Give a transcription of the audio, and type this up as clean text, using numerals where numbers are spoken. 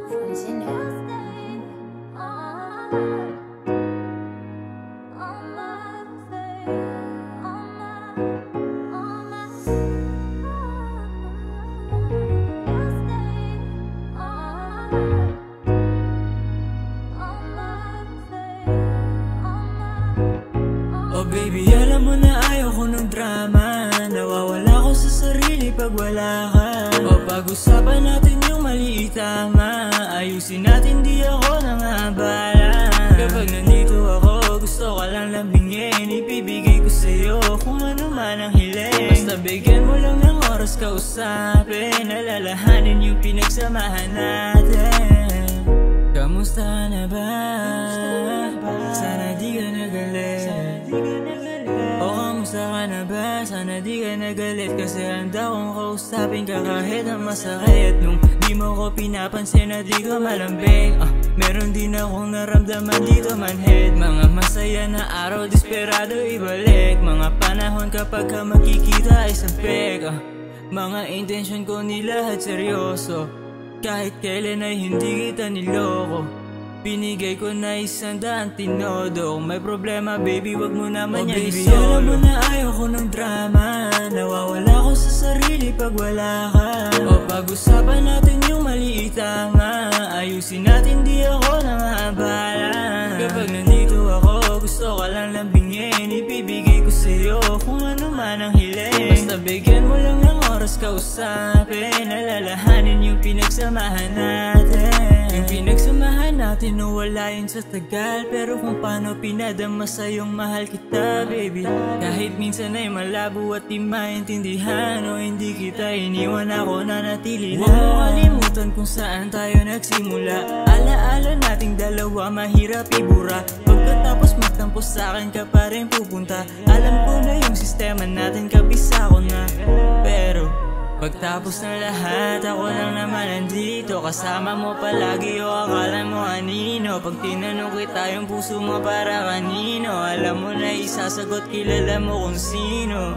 Francine. Oh baby, alam mo na ayaw ko ng drama. Nawawala ko sa sarili pag wala ka. O pag-usapan natin yung mali tama. Ayusin natin, di ako nangabala. Kapag nandito ako, gusto ka lang lambingin. Ibibigay ko sa'yo kung ano man ang hiling. Basta bigyan mo lang ng oras kausapin. Alalahanin yung pinagsamahan natin. Kamusta ka na ba? Sana di ka nagalit. O kamusta ka na ba? Sana di ka nagalit. Kasi handa kong kausapin ka kahit ang masakit. Nung di mo ko pinapansin na di ko malambing, meron din akong naramdaman dito manhid. Mga masaya na araw, desperado ibalik. Mga panahon kapag ka makikita ay sampik. Mga intensyon ko nilahat seryoso. Kahit kailan ay hindi kita niloko. Binigay ko na 100 tinodo. Kung may problema baby, wag mo naman yan isolo. Alam mo na ayaw ko ng drama. Nawawala ko sa sarili pag wala ka. O pag-usapan natin yung mali tama. Ayusin natin, di ako nangabala. Kapag nandito ako, gusto ka lang lambingin. Ibibigay ko sa'yo kung ano man ang hiling. Basta bigyan mo lang ng oras kausapin. Alalahanin yung pinagsamahan natin. Yung pinagsamahan natin, wala yun sa tagal. Pero kung paano pinadama sa'yong mahal kita, baby. Kahit minsan ay malabo at di maintindihan, o hindi kita iniwan, ako nanatili lang. Huwag mo kalimutan kung saan tayo nagsimula. Alaala nating dalawa, mahirap ibura. Pagkatapos magtampo sa'kin ka pa rin pupunta. Alam ko na yung sistema natin, kabisa ko na. Pero pagtapos ng lahat, ako lang naman nandito. Kasama mo palagi o akala mo anino. Pag tinanong kita yung puso mo para kanino, alam mo na isasagot, kilala mo kung sino.